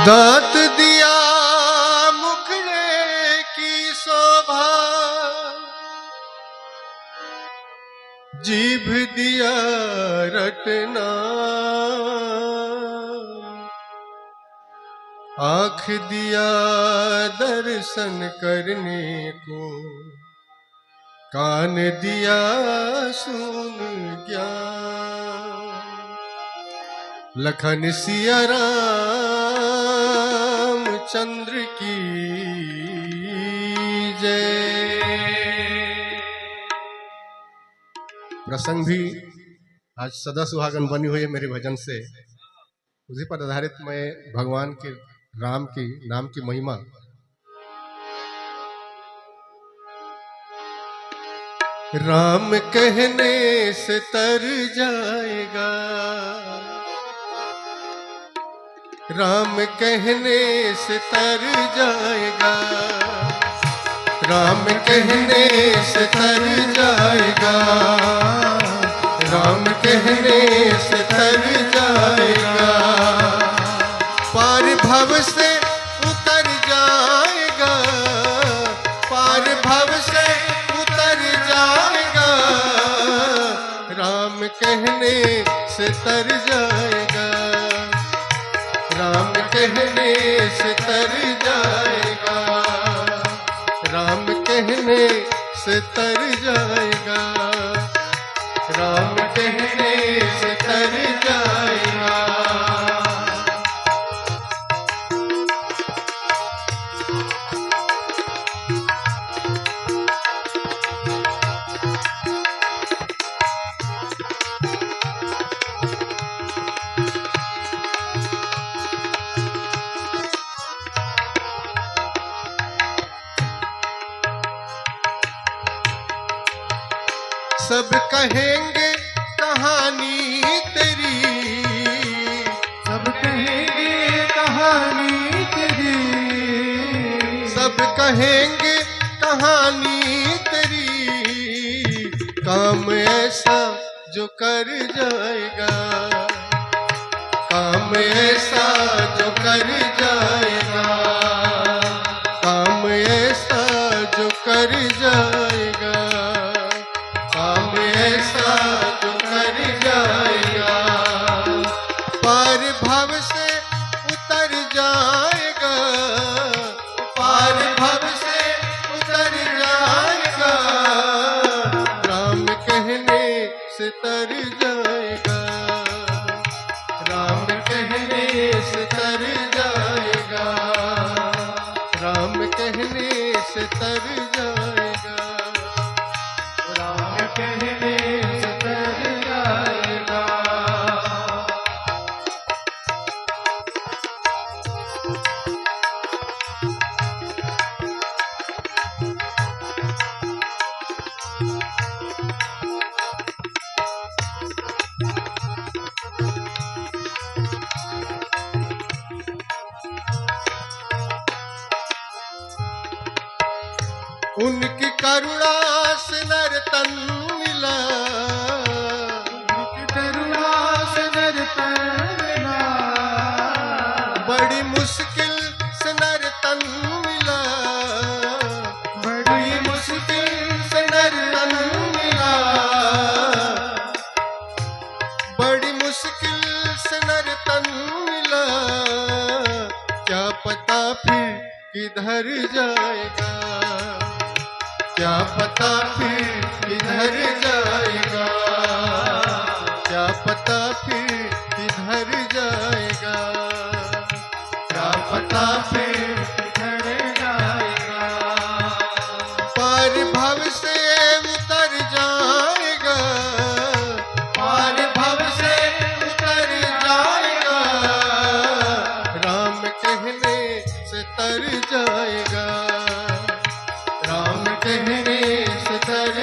दांत दिया मुखड़े की शोभा, जीभ दिया रटना, आँख दिया दर्शन करने को, कान दिया सुन ज्ञान। लखन सिया राम चंद्र की जय। प्रसंग भी आज सदा सुहागन बनी हुई है मेरे भजन से। उसी पर आधारित मैं भगवान के राम की नाम की महिमा राम कहने से तर जाएगा, राम कहने से तर जाएगा, राम कहने से तर जाएगा, राम कहने से तर जाएगा। पार भव से उतर जाएगा, पार भव से उतर जाएगा, राम कहने से तर जाएगा, राम कहने से तर जाएगा, राम कहने से तर जाएगा, राम कहने से तर जाएगा। सब कहेंगे कहानी तेरी, सब कहेंगे कहानी तेरी, सब कहेंगे कहानी तेरी, काम ऐसा जो कर जाएगा, काम ऐसा जो कर जाएगा, काम ऐसा जो कर जाएगा, काम ऐसा जो कर जाएगा। पार भव से उतर जाएगा, पार भव से उतर जाएगा, राम कहने से तर जाएगा, राम कहने से तर जाएगा, राम कहने से तर जाएगा, राम कहने से तर जाएगा। उनकी करुणा से नर तन मिला, उनकी करुणा से नर तन मिला, बड़ी मुश्किल से नर तन मिला, बड़ी मुश्किल से नर तन मिला, बड़ी मुश्किल से नर तन मिला, क्या पता फिर किधर जाएगा, क्या पता फिर किधर जाएगा, क्या पता फिर किधर जाएगा, क्या पता फिर किधर जाएगा। पार भव से उतर जाएगा, पार भव से उतर जाएगा, राम कहने से तर जाएगा, राम कहने से तर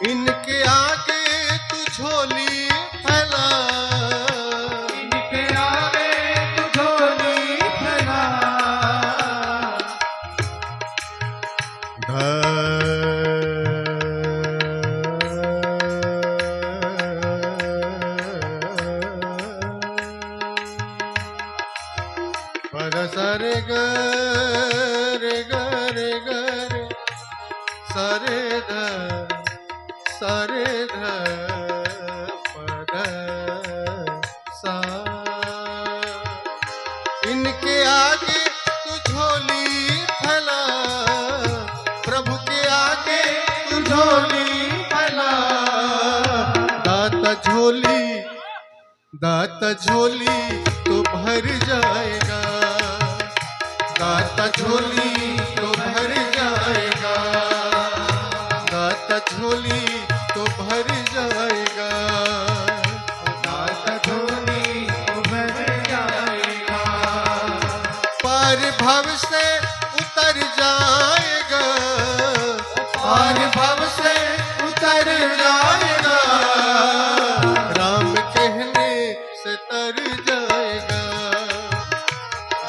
इनके आगे तू झोली फैला, इनके आगे तू झोली फैला। पर सरे गर गर गर सरे ध सरे ध पद सा। इनके आगे तू झोली फैला, प्रभु के आगे तू झोली फैला। दाता झोली तो भर जाएगा, दाता झोली तो भर जाएगा, दाता झोली तो भर जाएगा, दाता झोली तो भर जाएगा। पार भव से उतर जाएगा, पार भव से उतर जाएगा, राम कहने से तर जाएगा,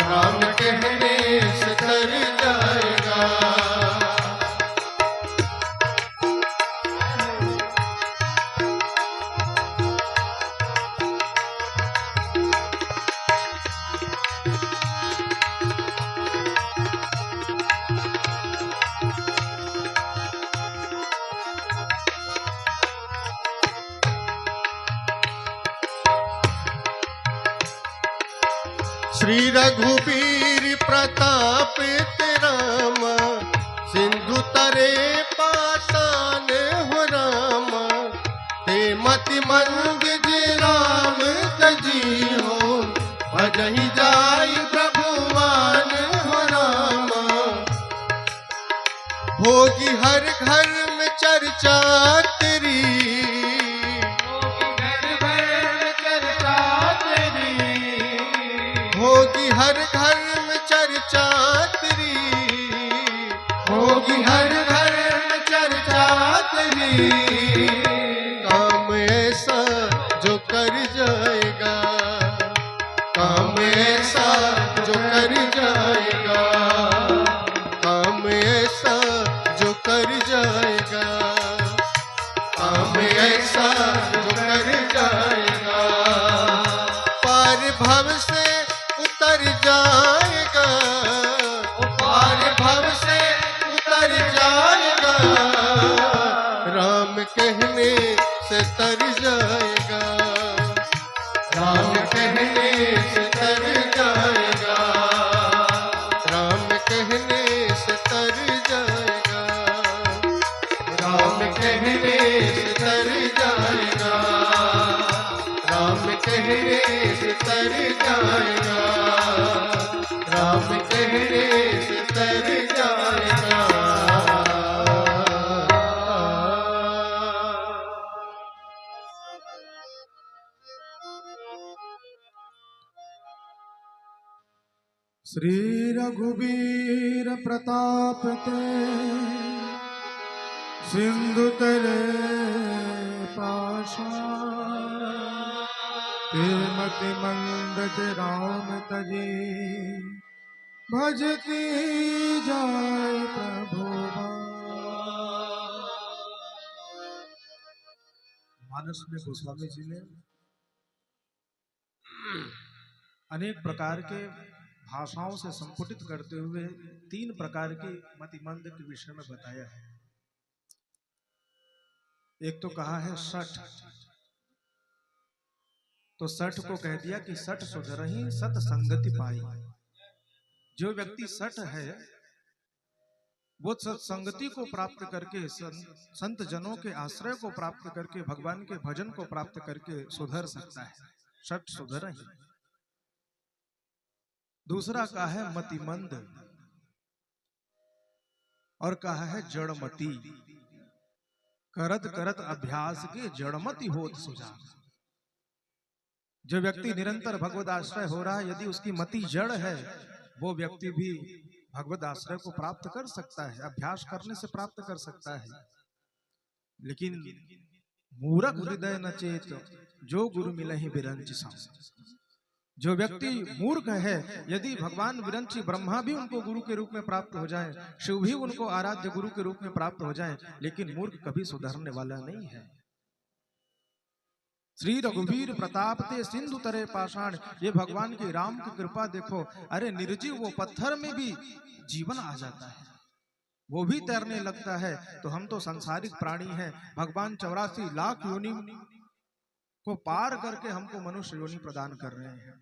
राम कहने से तर जाएगा। श्री रघुबीर प्रताप राम, सिंधु तरे पाषाण हो राम। ते मति मंद जे राम तजी हो, भजहि जाय प्रभुमान हो राम। होगी हर घर में चर्चा तेरी, होगी हर घर में चर्चा तेरी, होगी हर घर में चर्चा तेरी। काम ऐसा जो कर जाएगा, काम ऐसा जो कर जाएगा, काम ऐसा जो कर जाएगा, काम ऐसा जो कर जाएगा। पार भव से उतर जाएगा, पार भव से उतर जाएगा, राम कहने से तर जाएगा, राम कहने से तर जाएगा, राम कहने से तर जाएगा, राम कहने से तर जाएगा, राम कहने से तर जाएगा, राम कहने से तर जाएगा। श्री रघुबीर प्रताप ते, सिंधु तरे पाषाण। ते मति मंद जे राम तजी, भजती जाय प्रभु। मानस में गोस्वामी जी ने अनेक प्रकार के भाषाओं से संपुटित करते हुए 3 प्रकार की मतिमंद के विषय में बताया है। एक तो कहा है सठ, तो सठ को कह दिया कि सठ सुधरहि सत संगति पाई। जो व्यक्ति सठ है वो सत्संगति को प्राप्त करके, संत जनों के आश्रय को प्राप्त करके, भगवान के भजन को प्राप्त करके सुधर सकता है। सठ सुधरहि। दूसरा कहा है मतिमंद, और कहा है जड़मति। करत करत अभ्यास के जड़मति होत सुजान। जो व्यक्ति निरंतर भगवद आश्रय हो रहा है, यदि उसकी मति जड़ है, वो व्यक्ति भी भगवद आश्रय को प्राप्त कर सकता है, अभ्यास करने से प्राप्त कर सकता है। लेकिन मूरख हृदय न चेत, जो गुरु मिलहि बिरंच सम। जो व्यक्ति मूर्ख है, यदि भगवान विरंची ब्रह्मा भी उनको गुरु के रूप में प्राप्त हो जाए, शिव भी उनको आराध्य गुरु के रूप में प्राप्त हो जाए, लेकिन मूर्ख कभी सुधरने वाला नहीं है। श्री रघुवीर प्रताप ते सिंधु तरे पाषाण, ये भगवान की राम की कृपा देखो। अरे निर्जीव वो पत्थर में भी जीवन आ जाता है, वो भी तैरने लगता है। तो हम तो संसारिक प्राणी हैं, भगवान 84 लाख योनि को पार करके हमको मनुष्य योनि प्रदान कर रहे हैं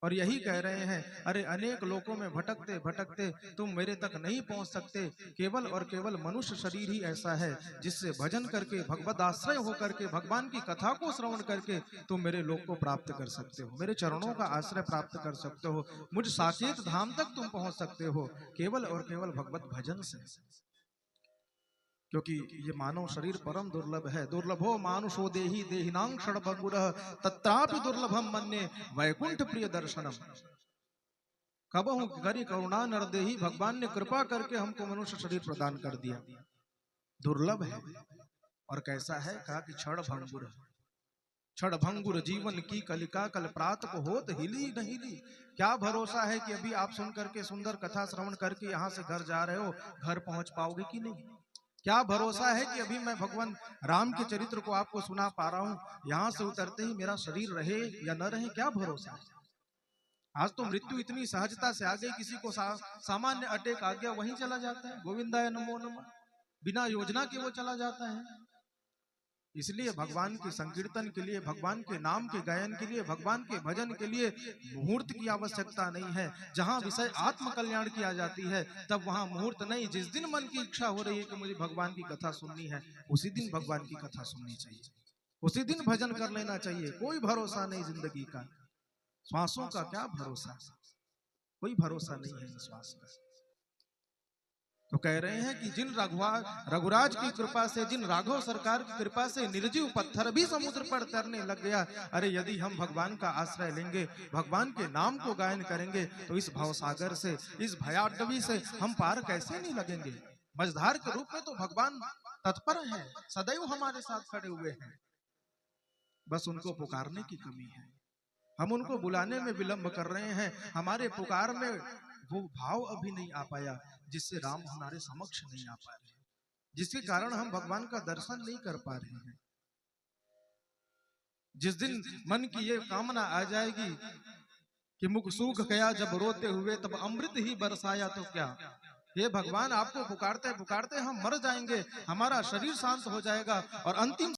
और यही कह रहे हैं, अरे अनेक लोकों में भटकते भटकते तुम मेरे तक नहीं पहुंच सकते। केवल और केवल मनुष्य शरीर ही ऐसा है जिससे भजन करके, भगवद आश्रय होकर के, भगवान की कथा को श्रवण करके तुम मेरे लोक को प्राप्त कर सकते हो, मेरे चरणों का आश्रय प्राप्त कर सकते हो, मुझ साकेत धाम तक तुम पहुंच सकते हो केवल और केवल भगवत भजन से। क्योंकि ये मानव शरीर परम दुर्लभ है। दुर्लभो मानुषो देहि देहिनां क्षणभंगुरः, तत्रापि दुर्लभम मन्ये वैकुंठ प्रिय दर्शनम। कबहु करी करुणा नर देहि, भगवान ने कृपा करके हमको मनुष्य शरीर प्रदान कर दिया। दुर्लभ है और कैसा है, कहा कि क्षण भंगुर, क्षण भंगुर जीवन की कलिका, कल प्रात को होत हिली नहीं ली। क्या भरोसा है कि अभी आप सुन करके, सुंदर कथा श्रवण करके यहाँ से घर जा रहे हो, घर पहुंच पाओगे कि नहीं? क्या भरोसा है कि अभी मैं भगवान राम के चरित्र को आपको सुना पा रहा हूं, यहां से उतरते ही मेरा शरीर रहे या न रहे, क्या भरोसा है? आज तो मृत्यु इतनी सहजता से आ गई, किसी को सामान्य अटैक आ गया, वहीं चला जाता है, गोविंदाय नमो नमः, बिना योजना के वो चला जाता है। इसलिए भगवान के संकीर्तन के लिए, भगवान के नाम के गायन के लिए, भगवान के भजन के लिए मुहूर्त की आवश्यकता नहीं है। जहां विषय आत्म कल्याण किया जाती है, तब वहां मुहूर्त नहीं। जिस दिन मन की इच्छा हो रही है कि मुझे भगवान की कथा सुननी है, उसी दिन भगवान की कथा सुननी चाहिए, उसी दिन भजन कर लेना चाहिए। कोई भरोसा नहीं जिंदगी का, श्वासों का क्या भरोसा, कोई भरोसा नहीं है श्वास का। तो कह रहे हैं कि जिन रघुराज की कृपा से, जिन राघव सरकार की कृपा से निर्जीव पत्थर भी समुद्र पर तैरने लग गया। अरे यदि हम भगवान का आश्रय लेंगे, भगवान के नाम को गायन करेंगे, तो इस भवसागर से, इस भयाडवी से हम पार कैसे नहीं लगेंगे। मझधार के रूप में तो भगवान तत्पर है, सदैव हमारे साथ खड़े हुए हैं, बस उनको पुकारने की कमी है। हम उनको बुलाने में विलंब कर रहे हैं, हमारे पुकार में वो भाव अभी नहीं आ पाया जिससे राम हमारे समक्ष नहीं आ पा रहे, जिसके कारण हम भगवान का दर्शन नहीं कर पा रहे हैं। जिस दिन मन की ये कामना आ जाएगी कि मुख सूख गया जब रोते हुए, तब अमृत ही बरसाया तो क्या। हे भगवान, आपको पुकारते पुकारते हम मर जाएंगे, हमारा शरीर शांत हो जाएगा और अंतिम